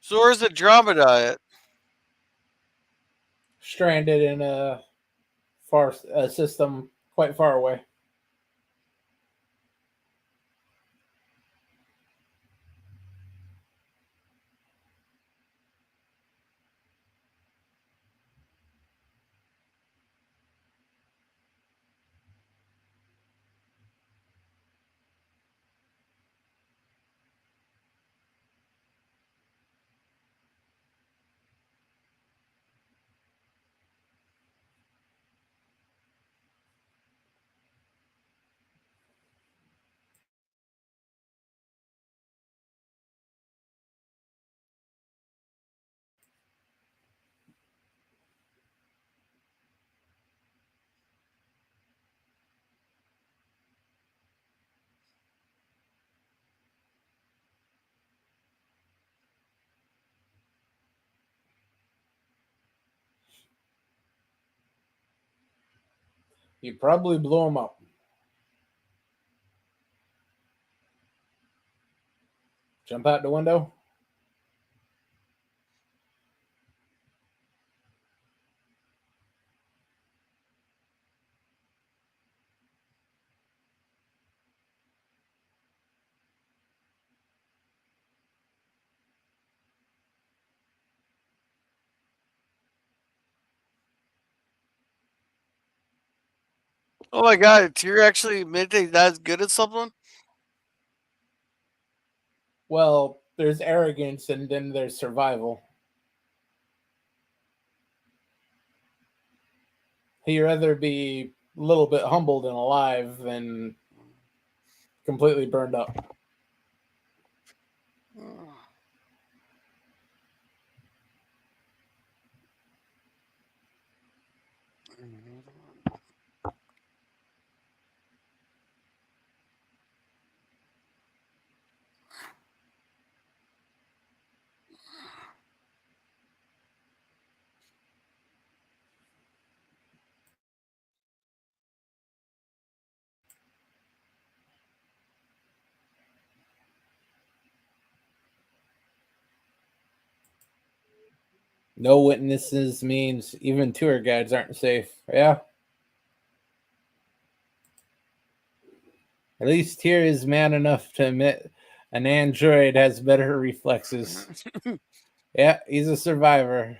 So where's Andromeda at? Stranded in a far system quite far away. You probably blew them up. Jump out the window. Oh my god, you're actually admitting that's good at something? Well, there's arrogance and then there's survival. He'd rather be a little bit humbled and alive than completely burned up. No witnesses means even tour guides aren't safe. Yeah. At least here is man enough to admit an android has better reflexes. Yeah, he's a survivor.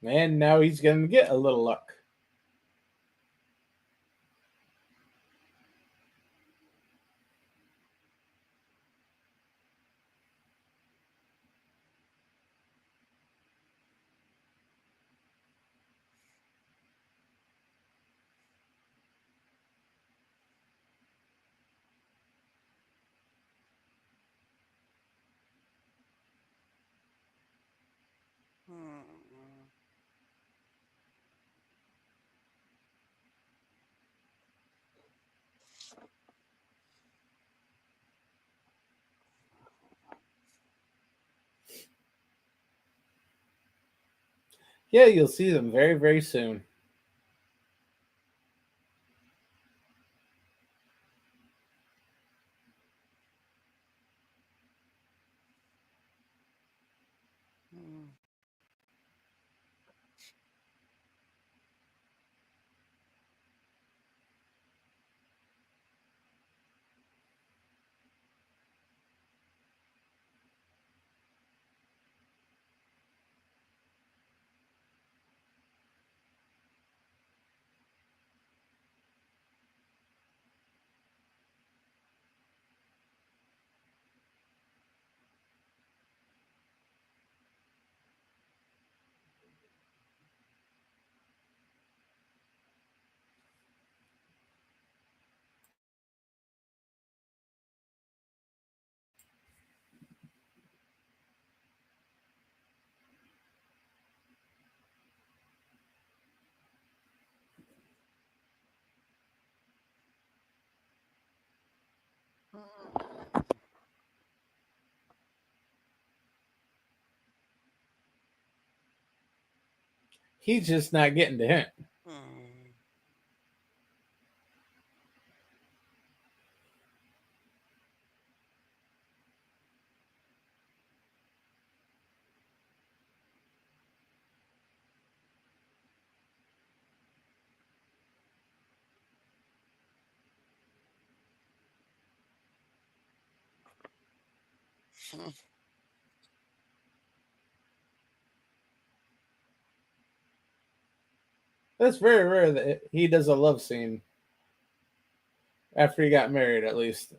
And now he's going to get a little luck. Yeah, you'll see them very, very soon. He's just not getting the hint. That's very rare that he does a love scene after he got married, at least.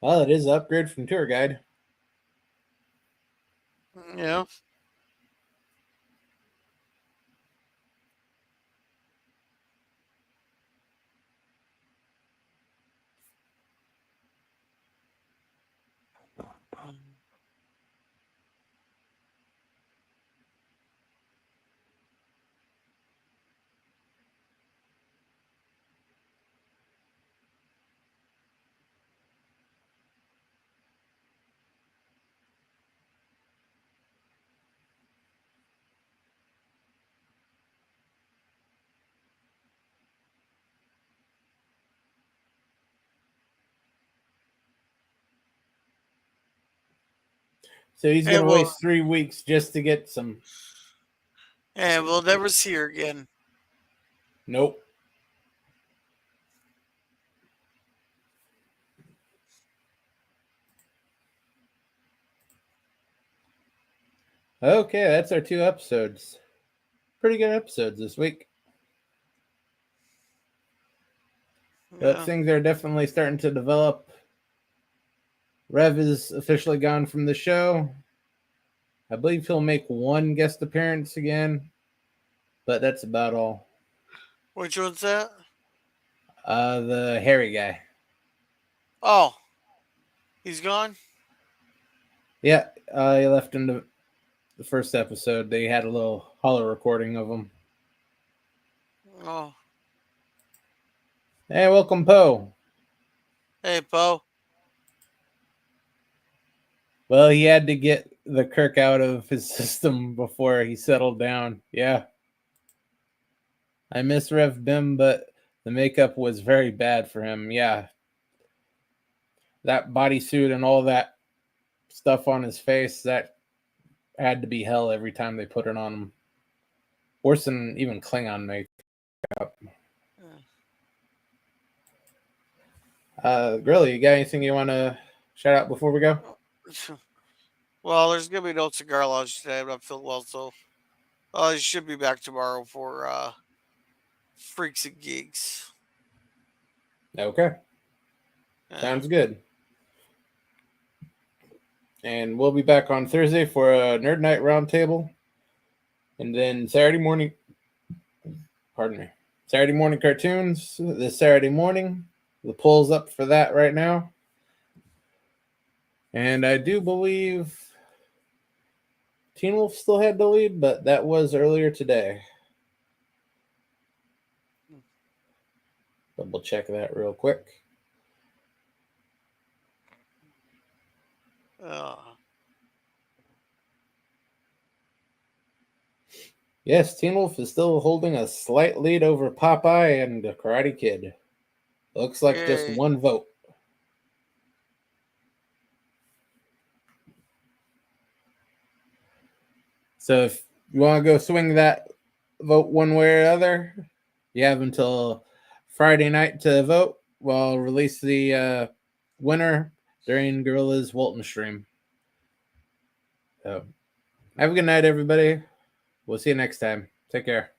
Well, it is an upgrade from tour guide. Yeah. So he's going to waste 3 weeks just to get some. And we'll never see her again. Nope. Okay, that's our 2 episodes. Pretty good episodes this week. Yeah. But things are definitely starting to develop. Rev is officially gone from the show. I believe he'll make 1 guest appearance again, but that's about all. Which one's that? The hairy guy. Oh, he's gone? Yeah, he left in the first episode. They had a little hollow recording of him. Oh. Hey, welcome, Poe. Hey, Poe. Well, he had to get the Kirk out of his system before he settled down. Yeah. I miss Rev Bim, but the makeup was very bad for him. Yeah. That bodysuit and all that stuff on his face, that had to be hell every time they put it on him. Worse than even Klingon makeup. Grilly, you got anything you want to shout out before we go? Well, there's going to be no cigar lounge today. I'm not feeling well, so I should be back tomorrow for Freaks and Geeks. Okay. Sounds good. And we'll be back on Thursday for a Nerd Night Roundtable. And then Saturday morning cartoons this Saturday morning. The poll's up for that right now. And I do believe Teen Wolf still had the lead, but that was earlier today. Double check that real quick. Yes, Teen Wolf is still holding a slight lead over Popeye and the Karate Kid. Looks like just Yay. one vote. So if you want to go swing that vote one way or other, you have until Friday night to vote. We'll release the winner during Gorilla's Walton stream. So have a good night, everybody. We'll see you next time. Take care.